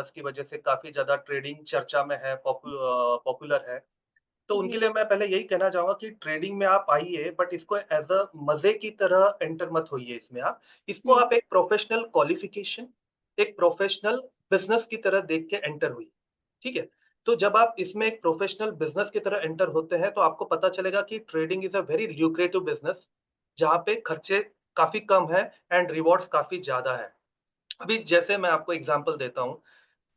Medias की वजह से काफी ज्यादा ट्रेडिंग चर्चा में है, पॉपुलर है। तो उनके जी, लिए मैं पहले यही कहना चाहूंगा कि ट्रेडिंग में आप आइए, बट इसको एज अ मजे की तरह एंटर मत होइए इसमें आप। इसको जी, आप एक प्रोफेशनल क्वालिफिकेशन, एक प्रोफेशनल बिजनेस की तरह देख के एंटर हुई। ठीक है? तो जब आप इसमें एक प्रोफेशनल बिजनेस की तरह एंटर होते हैं, तो आपको पता चलेगा कि trading is a very lucrative business, जहाँ पे खर्चे काफी कम है एंड रिवॉर्ड्स काफी ज्यादा है। अभी जैसे मैं आपको एग्जांपल देता हूँ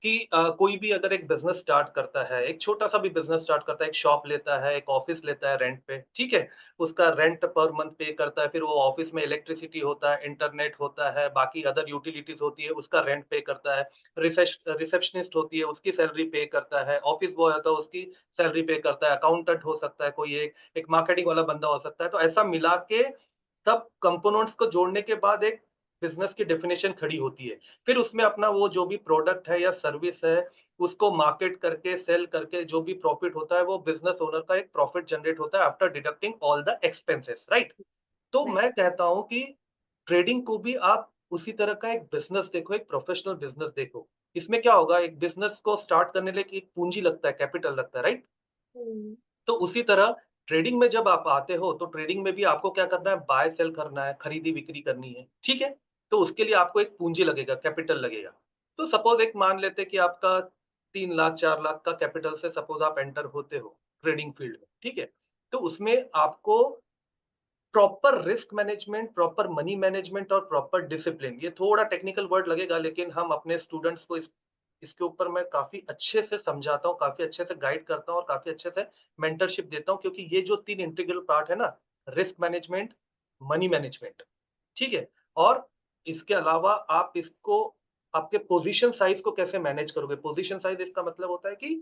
कि कोई भी अगर एक बिज़नेस स्टार्ट करता है, एक छोटा-सा भी बिज़नेस स्टार्ट करता है, एक शॉप लेता है, एक ऑफ़िस लेता है रेंट पे, ठीक है? उसका रेंट पर मंथ पे करता है, फिर वो ऑफ़िस में इलेक्ट्रिसिटी होता है, इंटरनेट होता है, बाकी अदर यूटिलिटीज़ होती है, उसका रेंट पे करता है, रिसेप्शनिस्ट होती है, उसकी सैलरी पे करता है, ऑफ़िस बॉय होता है, उसकी सैलरी पे करता है, अकाउंटेंट हो सकता है कोई एक मार्केटिंग वाला बंदा हो सकता है। तो ऐसा मिला के सब कंपोनेंट्स को जोड़ने के बाद एक बिज़नेस की डेफिनिशन खड़ी होती है। फिर उसमें अपना वो जो भी प्रोडक्ट है या सर्विस है, उसको मार्केट करके, सेल करके जो भी प्रॉफिट होता है, वो बिज़नेस ओनर का एक प्रॉफिट जनरेट होता है after deducting all the expenses, right? तो राइट। मैं कहता हूँ कि ट्रेडिंग को भी आप उसी तरह का एक बिज़नेस देखो, एक प्रोफेशनल बिज़नेस देखो। इसमें क्या होगा, एक बिज़नेस को स्टार्ट करने के लिए एक पूंजी लगता है, कैपिटल लगता है, राइट? हुँ, तो उसी तरह ट्रेडिंग में जब आप आते हो, तो ट्रेडिंग में भी आपको क्या करना है, बाय सेल करना है, खरीदी-बिक्री करनी है, ठीक है? तो उसके लिए आपको एक पूंजी लगेगा, कैपिटल लगेगा। तो सपोज़ एक मान लेते हैं कि आपका 3 लाख 4 लाख का कैपिटल से सपोज़ आप एंटर होते हो ट्रेडिंग फील्ड में, ठीक है? तो उसमें आपको proper risk management, proper money management और प्रॉपर डिसिप्लिन, ये थोड़ा टेक्निकल वर्ड लगेगा, लेकिन हम अपने स्टूडेंट्स को इसके ऊपर मैं काफ़ी अच्छे से समझाता हूँ, काफ़ी अच्छे से गाइड करता हूँ और काफ़ी अच्छे से मेंटरशिप देता हूँ, क्योंकि ये जो 3 इंटीग्रल पार्ट है ना, रिस्क मैनेजमेंट, मनी मैनेजमेंट, ठीक है? और इसके अलावा आप इसको आपके पोज़ीशन साइज़ को कैसे मैनेज करोगे? पोज़ीशन साइज़ इसका मतलब होता है कि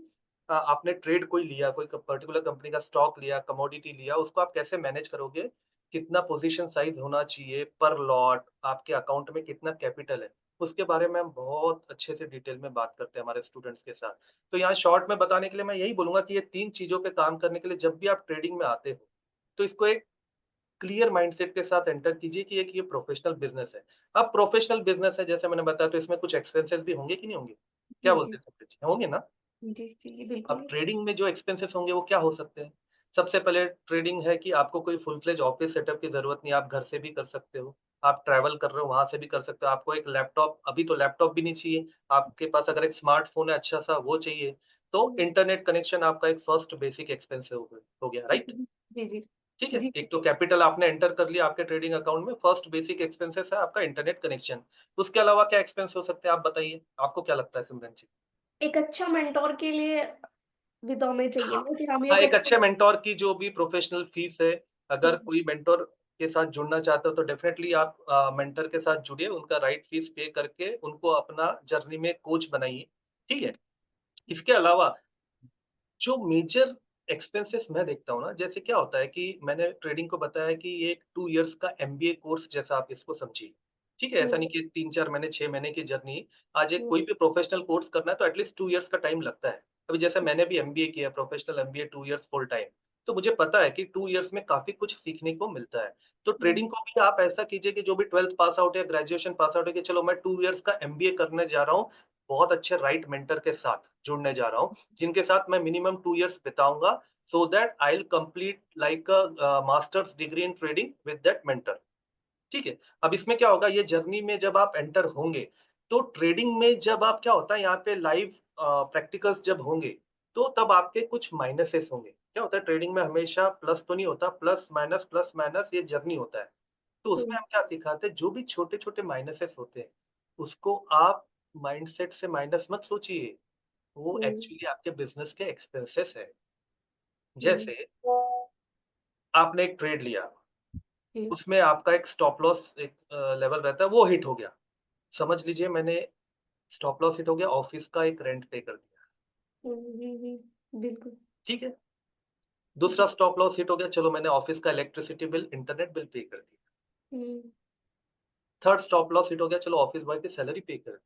आपने ट्रेड कोई लिया, कोई पर्टिकुलर कंपनी का स्टॉक लिया, कमोडिटी लिया, उसको आप कैसे मैनेज करोगे? कितना पोजीशन साइज होना चाहिए पर लॉट, आपके अकाउंट में कितना कैपिटल है, उसके बारे में हम बहुत अच्छे से डिटेल में बात करते हैं हमारे स्टूडेंट्स के साथ। तो यहाँ शॉर्ट में बताने के लिए मैं यही बोलूंगा कि ये 3 चीजों पे काम करने के लिए जब भी आप ट्रेडिंग में आते हो, तो इसको एक क्लियर माइंडसेट के साथ एंटर कीजिए कि एक ये प्रोफेशनल बिजनेस है। अब प्रोफेशनल बिजनेस है जैसे मैंने बताया, तो इसमें कुछ एक्सपेंसेस भी होंगे कि नहीं होंगे? क्या जी, बोलते जी। हैं सुप्रीत जी? होंगे ना? जी, जी, जी, अब बिल्कुल। ट्रेडिंग में जो एक्सपेंसेस होंगे वो क्या हो सकते हैं? सबसे पहले ट्रेडिंग है कि आपको कोई फुल फ्लेज ऑफिस सेटअप की ज़रूरत नहीं है, आप घर से भी कर सकते हो। आप ट्रैवल कर रहे हो, वहाँ से भी कर सकते हो। आपको एक लैपटॉप, अभी तो लैपटॉप भी नहीं चाहिए, आपके पास अगर एक स्मार्टफ़ोन है अच्छा-सा वो चाहिए। तो हुँ, इंटरनेट कनेक्शन आपका एक फर्स्ट बेसिक एक्सपेंस हो गया, हुँ, राइट? हुँ। जी, जी। ठीक है? जी, एक तो कैपिटल आपने एंटर कर लिया आपके ट्रेडिंग अकाउंट में, फर्स्ट बेसिक एक्सपेंसेस है आपका इंटरनेट कनेक्शन। उसके अलावा क्या एक्सपेंस हो सकते हैं आप बताइए? आपको क्या लगता है सिमरन जी? एक अच्छा मेंटर के लिए भी तो हमें चाहिए ना कि हम हाँ, एक एक अच्छे अच्छे मेंटर की जो भी प्रोफेशनल फीस है, अगर हुँ, कोई मेंटर के साथ जुड़ना चाहते हो तो डेफिनिटली आप मेंटर के साथ जुड़िए, उनका राइट फीस पे करके उनको अपना जर्नी में कोच बनाइए, ठीक है? इसके अलावा जो मेजर एक्सपेंसेस मैं देखता हूँ ना, जैसे क्या होता है कि मैंने ट्रेडिंग को बताया कि ये एक 2 इयर्स का एमबीए कोर्स जैसा आप इसको समझिए, ठीक है? ऐसा हुँ, नहीं कि 3-4 महीने, 6 महीने की जर्नी। आज एक हुँ, कोई भी प्रोफेशनल कोर्स करना है तो एटलीस्ट 2 इयर्स का टाइम लगता है। अभी जैसे मैंने भी एमबीए किया है, professional MBA 2 years full time. तो मुझे पता है कि 2 इयर्स में काफ़ी कुछ सीखने को मिलता है। तो हुँ, ट्रेडिंग को भी आप ऐसा कीजिए कि जो भी 12th पास आउट या ग्रेजुएशन पास आउट है कि चलो मैं 2 इयर्स का एमबीए करने जा रहा हूँ, बहुत अच्छे राइट मेंटर के साथ जुड़ने जा रहा हूँ, जिनके साथ मैं मिनिमम 2 इयर्स बिताऊँगा, so that I will complete like a masters degree in trading with that mentor. ठीक है? अब इसमें क्या होगा, ये जर्नी में जब आप एंटर होंगे, तो ट्रेडिंग में जब आप क्या होता है यहाँ पे लाइव प्रैक्टिकल्स जब होंगे, तो तब आपके कुछ माइनसेस होंगे। क्या होता है ट्रेडिंग में हमेशा प्लस माइनस ये जर्नी होता है। तो उसमें हुँ, हम क्या सिखाते हैं, जो भी छोटे-छोटे माइनसेस होते हैं, उसको आप माइंडसेट से माइनस मत सोचिए, वो हुँ, एक्चुअली आपके बिज़नेस के एक्सपेंसेस है। हुँ, जैसे आपने एक ट्रेड लिया, जी। उसमें आपका एक स्टॉप लॉस एक लेवल रहता है, वो हिट हो गया। समझ लीजिए मैंने स्टॉप लॉस हिट हो गया, ऑफिस का एक रेंट पे कर दिया, हुँ, हुँ, हुँ, बिल्कुल। ठीक है? जी, दूसरा स्टॉप लॉस हिट हो गया, चलो मैंने ऑफिस का electricity bill, internet bill pay कर दिया। हुँ, थर्ड स्टॉप लॉस हिट हो गया, चलो ऑफिस बॉय की सैलरी पे कर दी,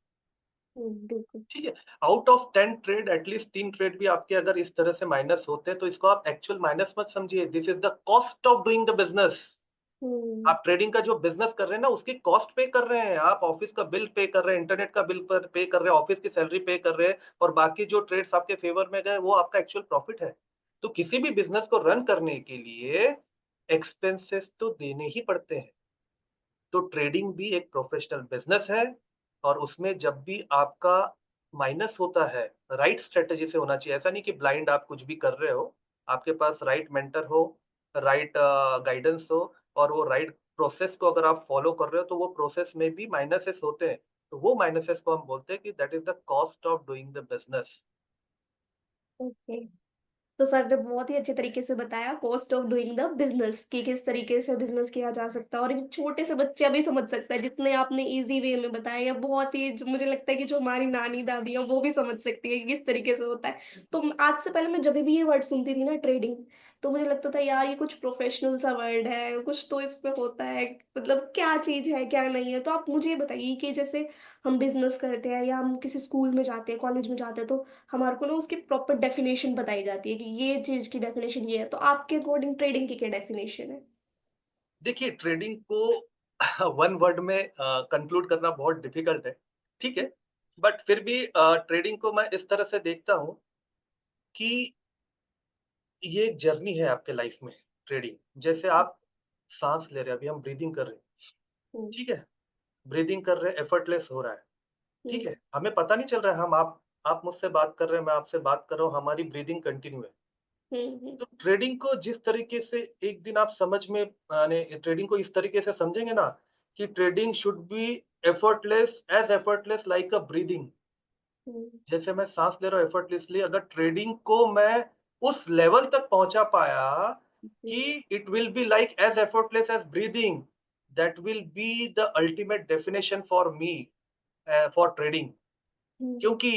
हुँ, बिल्कुल। ठीक है? Out of 10 trade at least 3 trade भी आपके अगर इस तरह से माइनस होते हैं, तो इसको आप एक्चुअल माइनस मत समझिए, this is the cost of doing the business. Hmm, आप ट्रेडिंग का जो बिज़नेस कर रहे हैं ना, उसकी कॉस्ट पे कर रहे हैं, आप ऑफ़िस का बिल पे कर रहे हैं, इंटरनेट का बिल पर पे कर रहे हैं, ऑफ़िस की सैलरी पे कर रहे हैं और बाकी जो ट्रेड्स आपके फ़ेवर में गए, वो आपका एक्चुअल प्रॉफ़िट है। तो किसी भी बिज़नेस को रन करने के लिए एक्सपेंसेस तो देने ही पड़ते हैं। तो ट्रेडिंग भी एक प्रोफ़ेशनल बिज़नेस है और उसमें जब भी आपका माइनस होता है, राइट स्ट्रैटेजी से होना चाहिए। ऐसा नहीं कि ब्लाइंड आप कुछ भी कर रहे हो, आपके पास राइट मेंटर हो, राइट गाइडेंस हो और वो राइट प्रोसेस को अगर आप फ़ॉलो कर रहे हो, तो वो प्रोसेस में भी माइनसेस होते हैं। तो वो माइनसेस को हम बोलते हैं कि that is the cost of doing the business. Okay. तो सर ने बहुत ही अच्छे तरीके से बताया cost of doing the business कि किस तरीके से बिजनेस किया जा सकता है और एक छोटे से बच्चा भी समझ सकता है जितने आपने इजी वे में बताया या बहुत ही मुझे लगता है कि जो हमारी नानी दादी है वो भी समझ सकती है कि किस तरीके से होता है। तो आज से पहले मैं जब भी ये वर्ड सुनती थी ना ट्रेडिंग, तो मुझे लगता था यार ये कुछ प्रोफेशनल सा वर्ड है, कुछ तो इसमें होता है, मतलब क्या चीज है क्या नहीं है। तो आप मुझे ये बताइए कि जैसे हम बिजनेस करते हैं या हम किसी स्कूल में जाते हैं कॉलेज में जाते हैं, तो हमारे को ना उसकी प्रॉपर डेफिनेशन बताई जाती है कि ये चीज़ की डेफिनेशन ये है। तो आपके अकॉर्डिंग ट्रेडिंग की क्या डेफिनेशन है? देखिए, ट्रेडिंग को वन वर्ड में कंक्लूड करना बहुत डिफिकल्ट है, ठीक है? बट फिर भी ट्रेडिंग को मैं इस तरह से देखता हूँ कि ये एक जर्नी है आपके लाइफ में, ट्रेडिंग। जैसे आप साँस ले रहे हैं, अभी हम ब्रीथिंग कर रहे हैं, हुँ, ठीक है? ब्रीथिंग कर रहे हैं, एफर्टलेस हो रहा है, ठीक हुँ, है? हमें पता नहीं चल रहा है, आप मुझसे बात कर रहे हैं, मैं आपसे बात कर रहा हूँ, हमारी ब्रीथिंग कंटिन्यू है। हुँ, हुँ, तो ट्रेडिंग को जिस तरीके से एक दिन आप समझ में यानी ट्रेडिंग को इस तरीके से समझेंगे ना कि trading should be effortless like a breathing. Hmm, जैसे मैं साँस ले रहा हूँ एफर्टलेसली, अगर ट्रेडिंग को मैं उस लेवल तक पहुँचा पाया जी, कि it will be like as effortless as breathing, that will be the ultimate definition for me for trading. Hmm, क्योंकि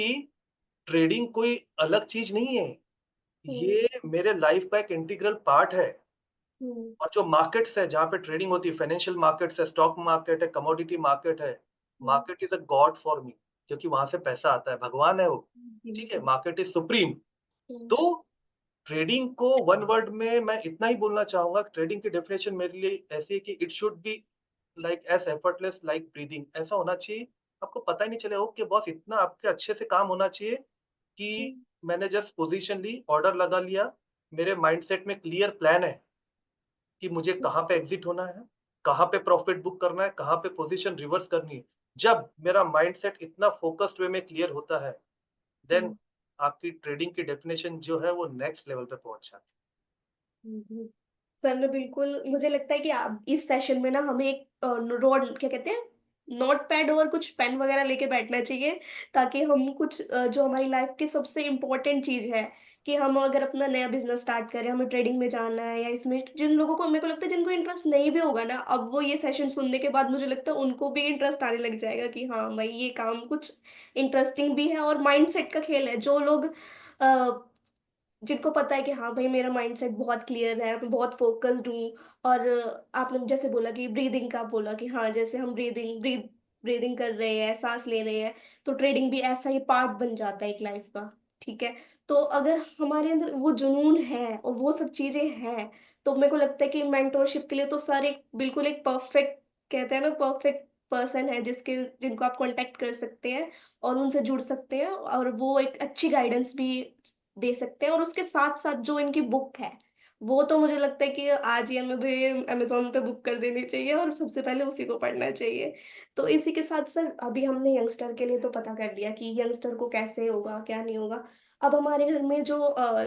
ट्रेडिंग कोई अलग चीज़ नहीं है, हुँ, ये मेरे लाइफ़ का एक इंटीग्रल पार्ट है। हुँ, और जो मार्केट्स है, जहाँ पे ट्रेडिंग होती है, फाइनेंशियल मार्केट्स है, स्टॉक मार्केट है, कमोडिटी मार्केट है। Hmm, market is a god for me, क्योंकि वहाँ से पैसा आता है, भगवान है वो, जी, ठीक है? जी, मार्केट इज़ सुप्रीम। हुँ, तो ट्रेडिंग को वन वर्ड में मैं इतना ही बोलना चाहूँगा, ट्रेडिंग की डेफिनिशन मेरे लिए ऐसी है कि it should be like as effortless like breathing. ऐसा होना चाहिए, आपको पता ही नहीं चलेगा, ओके बॉस इतना आपके अच्छे से काम होना चाहिए हुँ, कि मैंने जस्ट पोज़ीशन ली, ऑर्डर लगा लिया, मेरे माइंडसेट में क्लियर प्लान है। कि मुझे हुँ, कहाँ पे एग्ज़िट होना है, कहाँ पे प्रॉफ़िट बुक करना है, कहाँ पे पोज़ीशन रिवर्स करनी है। जब मेरा माइंडसेट इतना फ़ोकस्ड वे में क्लियर होता है, देन हुँ, आपकी ट्रेडिंग की डेफ़िनेशन जो है वो नेक्स्ट लेवल पे पहुँच जाती है। हुँ, हुँ। सर ने बिल्कुल मुझे लगता है कि आप इस सेशन में ना हमें एक रोड क्या कहते हैं नोटपैड और कुछ पेन वगैरह लेके बैठना चाहिए ताकि हम कुछ जो हमारी लाइफ की सबसे इम्पोर्टेंट चीज़ है कि हम अगर अपना नया बिजनेस स्टार्ट करें हमें ट्रेडिंग में जाना है या इसमें जिन लोगों को मेरे को लगता है जिनको इंटरेस्ट नहीं भी होगा ना अब वो ये सेशन सुनने के बाद मुझे लगता है उनको भी इंटरेस्ट आने लग जाएगा कि हाँ भाई ये काम कुछ इंटरेस्टिंग भी है और माइंडसेट का खेल है जो लोग जिनको पता है कि हाँ भाई मेरा माइंडसेट बहुत क्लियर है, मैं बहुत फ़ोकस्ड हूँ और आपने जैसे बोला कि ब्रीदिंग का बोला कि हाँ, जैसे हम ब्रीदिंग कर रहे हैं, साँस ले रहे हैं, तो ट्रेडिंग भी ऐसा ही पार्ट बन जाता है एक लाइफ़ का, ठीक है? तो अगर हमारे अंदर वो जुनून है और वो सब चीज़ें हैं, तो मेरे को लगता है कि मेंटरशिप के लिए तो सर एक बिल्कुल एक परफ़ेक्ट कहते हैं ना परफ़ेक्ट पर्सन है जिनको आप कॉन्टैक्ट कर सकते हैं और उनसे जुड़ सकते हैं और वो एक अच्छी गाइडेंस भी दे सकते हैं और उसके साथ-साथ जो इनकी बुक है, वो तो मुझे लगता है कि आज ही हमें भी अमेज़न पे बुक कर देनी चाहिए और सबसे पहले उसी को पढ़ना चाहिए। तो इसी के साथ सर अभी हमने यंगस्टर के लिए तो पता कर लिया कि यंगस्टर को कैसे होगा, क्या नहीं होगा। अब हमारे घर में जो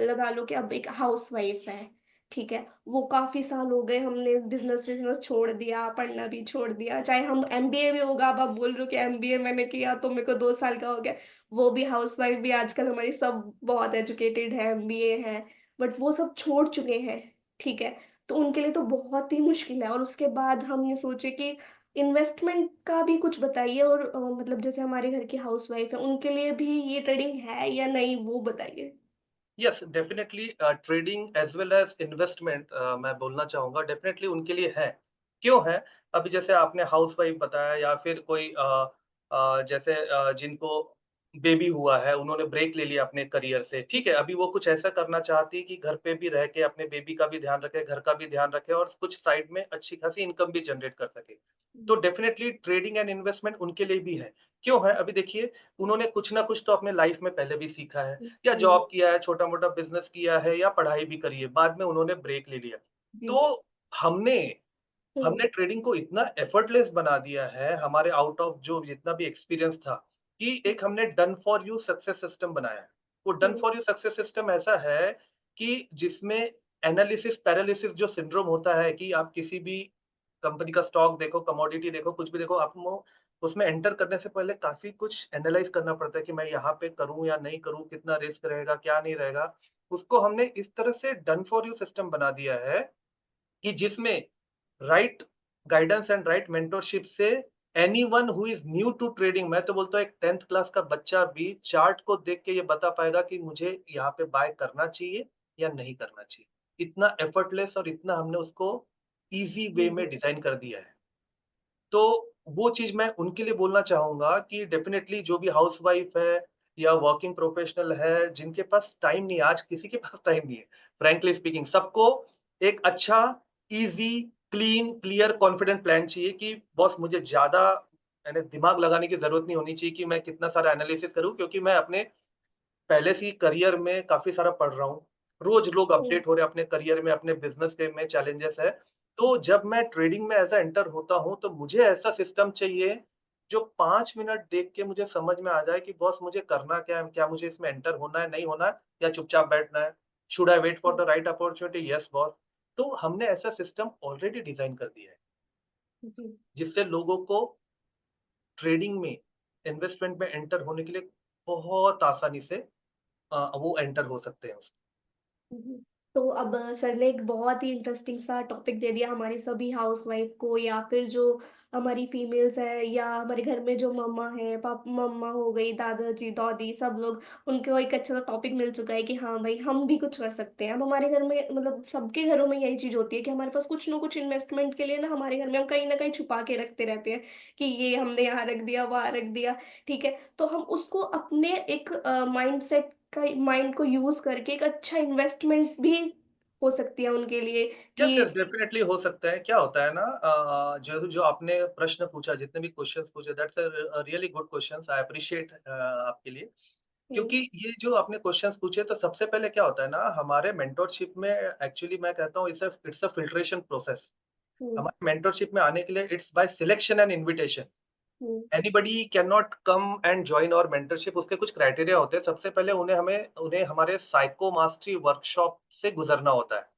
लगा लो कि अब एक हाउसवाइफ़ है, ठीक है? वो काफ़ी साल हो गए हमने बिज़नेस-विज़नेस छोड़ दिया, पढ़ना भी छोड़ दिया, चाहे हम एमबीए भी होगा अब आप बोल रहे हो कि एमबीए मैंने किया तो मेरे को 2 साल का हो गया। वो भी हाउसवाइफ भी आजकल हमारी सब बहुत एजुकेटेड है, एमबीए है, बट वो सब छोड़ चुके हैं, ठीक है? तो उनके लिए तो बहुत ही मुश्किल है और उसके बाद हम ये सोचे कि इन्वेस्टमेंट का भी कुछ बताइए और मतलब जैसे हमारे घर की हाउसवाइफ है, उनके लिए भी ये ट्रेडिंग है या नहीं वो बताइए? Yes, definitely trading as well as investment मैं बोलना चाहूँगा डेफ़िनेटली उनके लिए है। क्यों है? अभी जैसे आपने हाउसवाइफ़ बताया या फिर कोई जैसे जिनको बेबी हुआ है, उन्होंने ब्रेक ले लिया अपने करियर से, ठीक है? अभी वो कुछ ऐसा करना चाहती है कि घर पे भी रह के अपने बेबी का भी ध्यान रखे, घर का भी ध्यान रखे और कुछ साइड में अच्छी खासी इनकम भी जनरेट कर सके। तो हुँ, डेफ़िनेटली ट्रेडिंग एंड इन्वेस्टमेंट उनके लिए भी है। क्यों है? अभी देखिए, उन्होंने कुछ ना कुछ तो अपने लाइफ़ में पहले भी सीखा है हुँ, या हुँ, जॉब किया है, छोटा-मोटा बिज़नेस किया है या पढ़ाई भी करी है, बाद में उन्होंने ब्रेक ले लिया। जी, तो हमने हुँ, हमने ट्रेडिंग को इतना एफर्टलेस बना दिया है, हमारे आउट ऑफ जो जितना भी एक्सपीरियंस था, कि हुँ, एक हमने done for you success system बनाया है। वो done hmm, for you success system ऐसा है कि जिसमें एनालिसिस पैरालिसिस जो सिंड्रोम होता है कि आप किसी भी कंपनी का स्टॉक देखो, कमोडिटी देखो, कुछ भी देखो, आपको उसमें एंटर करने से पहले काफ़ी कुछ एनालाइज़ करना पड़ता है कि मैं यहाँ पे करूँ या नहीं करूँ, कितना रिस्क रहेगा, क्या नहीं रहेगा। उसको हमने इस तरह से डन फॉर यू सिस्टम बना दिया है कि जिसमें right guidance and right mentorship से anyone who is new to trading, मैं तो बोलता हूँ एक 10th क्लास का बच्चा भी चार्ट को देख के ये बता पाएगा कि मुझे यहाँ पे बाय करना चाहिए या नहीं करना चाहिए। इतना एफर्टलेस और इतना हमने उसको इजी वे जी, में डिजाइन कर दिया है। तो वो चीज़ मैं उनके लिए बोलना चाहूँगा कि डेफ़िनेटली जो भी हाउसवाइफ़ है या वर्किंग प्रोफ़ेशनल है, जिनके पास टाइम नहीं है, आज किसी के पास टाइम नहीं है, फ्रैंकली स्पीकिंग सबको एक अच्छा, easy, clean, clear, confident plan चाहिए कि बॉस मुझे ज़्यादा यानी दिमाग लगाने की ज़रूरत नहीं होनी चाहिए कि मैं कितना सारा एनालिसिस करूँ क्योंकि मैं अपने पहले से ही करियर में काफ़ी सारा पढ़ रहा हूँ। रोज़ लोग हुँ, अपडेट हो रहे हैं अपने करियर में, अपने बिज़नेस के में चैलेंजेस है। तो जब मैं ट्रेडिंग में ऐसा एंटर होता हूँ, तो मुझे ऐसा सिस्टम चाहिए, जो 5 मिनट देख के मुझे समझ में आ जाए कि बॉस मुझे करना क्या है? क्या मुझे इसमें एंटर होना है, नहीं होना है या चुपचाप बैठना है? Should I wait for hmm, the right opportunity? Yes boss. तो हमने ऐसा सिस्टम ऑलरेडी डिज़ाइन कर दिया है, जी, जिससे लोगों को ट्रेडिंग में, इन्वेस्टमेंट में एंटर होने के लिए बहुत आसानी से वो एंटर हो सकते हैं उसमें। हुँ। तो अब सर ने एक बहुत ही इंटरेस्टिंग सा टॉपिक दे दिया हमारी सभी हाउसवाइफ को या फिर जो हमारी फीमेल्स हैं या हमारे घर में जो मम्मा हैं, मम्मा हो गई, दादाजी, दादी सब लोग उनको एक अच्छा सा टॉपिक मिल चुका है कि हाँ भाई हम भी कुछ कर सकते हैं। अब हमारे घर में मतलब सबके घरों में यही चीज़ होती है कि हमारे पास कुछ ना कुछ इन्वेस्टमेंट के लिए ना हमारे घर में हम कहीं न कहीं छुपा के रखते रहते हैं कि ये हमने यहाँ रख दिया, वहाँ रख दिया, ठीक है? तो हम उसको अपने एक माइंडसेट का माइंड को यूज़ करके एक अच्छा इन्वेस्टमेंट भी हो सकती है उनके लिए कि यस, यस, डेफ़िनेटली हो सकता है। क्या होता है ना जो जो आपने प्रश्न पूछा, जितने भी क्वेश्चन्स पूछे that's really good questions I appreciate आपके लिए। हुँ, क्योंकि ये जो आपने क्वेश्चन्स पूछे तो सबसे पहले क्या होता है ना हमारे मेंटरशिप में एक्चुअली मैं कहता हूँ it's a filtration process. Hmm, हमारे मेंटरशिप में आने के लिए it's by selection and invitation. Hmm, anybody can not come and join our mentorship, उसके कुछ क्राइटेरिया होते हैं। सबसे पहले उन्हें हमारे साइको मास्टरी वर्कशॉप से गुज़रना होता है।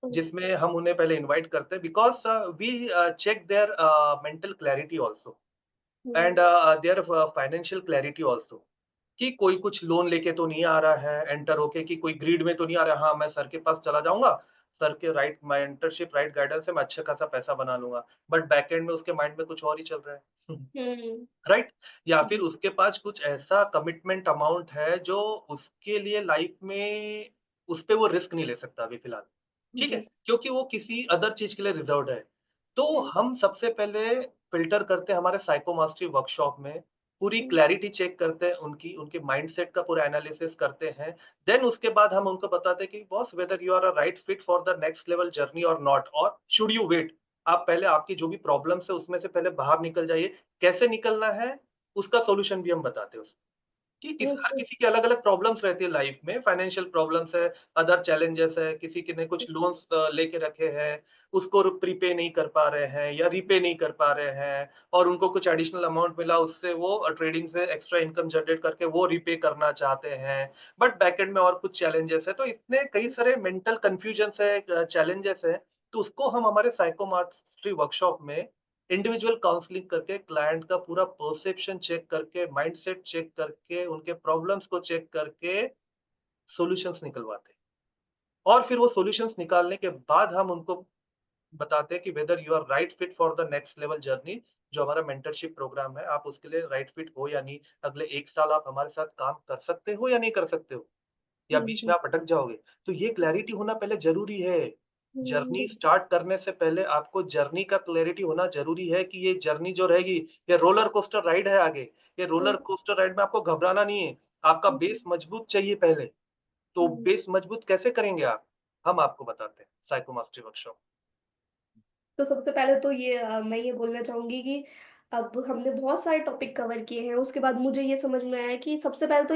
हुँ, जिसमें हम उन्हें पहले इनवाइट करते हैं because we check their mental clarity also hmm, and their financial clarity also कि कोई कुछ लोन लेके तो नहीं आ रहा है एंटर होके कि कोई ग्रीड में तो नहीं आ रहा है। हाँ, मैं सर के पास चला जाऊँगा, सर के राइट मेंटरशिप, राइट गाइडेंस से मैं अच्छा खासा पैसा बना लूँगा। बट बैक एंड में उसके माइंड में कुछ और ही चल रहा है। हुँ, राइट? या फिर जी, उसके पास कुछ ऐसा कमिटमेंट अमाउंट है जो उसके लिए लाइफ में उस पे वो रिस्क नहीं ले सकता अभी फिलहाल। ठीक है? जी, क्योंकि वो किसी अदर चीज़ के लिए रिज़र्व्ड है। तो हुँ, हम सबसे पहले फ़िल्टर करते हैं हमारे साइको मास्टरी वर्कशॉप में, पूरी हुँ, क्लैरिटी चेक करते हैं उनकी, उनके माइंडसेट का पूरा एनालिसिस करते हैं। देन उसके बाद हम उनको बताते हैं कि boss whether you are a right fit for the next level journey or not or should you wait? आप पहले आपकी जो भी प्रॉब्लम्स है उसमें से पहले बाहर निकल जाइए। कैसे निकलना है, उसका सॉल्यूशन भी हम बताते हैं उसमें। कि हर हुँ, किसी की अलग-अलग प्रॉब्लम्स रहती है लाइफ में, फाइनेंशियल प्रॉब्लम्स है, अदर चैलेंजेस है, किसी के ने कुछ लोन्स लेके रखे हैं, उसको प्रीपे नहीं कर पा रहे हैं या रीपे नहीं कर पा रहे हैं और उनको कुछ एडिशनल अमाउंट मिला, उससे वो ट्रेडिंग से एक्स्ट्रा इनकम जनरेट करके वो रीपे करना चाहते हैं। बट बैकएंड में और कुछ चैलेंजेस है, तो इतने कई सारे मेंटल कन्फ्यूजन्स है, चैलेंजेस हैं, तो उसको हम हमारे साइको मास्टरी वर्कशॉप में इंडिविजुअल काउंसलिंग करके क्लाइंट का पूरा परसेप्शन चेक करके, माइंडसेट चेक करके, उनके प्रॉब्लम्स को चेक करके सॉल्यूशंस निकलवाते हैं। और फिर वो सॉल्यूशंस निकालने के बाद हम उनको बताते हैं कि whether you are right fit for the next level journey, जो हमारा मेंटरशिप प्रोग्राम है, आप उसके लिए राइट फिट हो या नहीं, अगले 1 साल आप हमारे साथ काम कर सकते हो या नहीं कर सकते हो, या हुँ, बीच में जी, आप अटक जाओगे। तो ये क्लैरिटी होना पहले ज़रूरी है। जर्नी हुँ, स्टार्ट करने से पहले आपको जर्नी का क्लैरिटी होना ज़रूरी है कि ये जर्नी जो रहेगी, ये रोलर कोस्टर राइड है आगे। ये रोलर हुँ, कोस्टर राइड में आपको घबराना नहीं है। आपका हुँ, बेस मजबूत चाहिए पहले। तो हुँ। बेस मजबूत कैसे करेंगे आप? हम आपको बताते हैं, साइको मास्टरी वर्कशॉप। तो सबसे पहले तो ये मैं ये बोलना चाहूँगी कि अब हमने बहुत सारे टॉपिक कवर किए हैं, उसके बाद मुझे ये समझ में आया कि सबसे पहले तो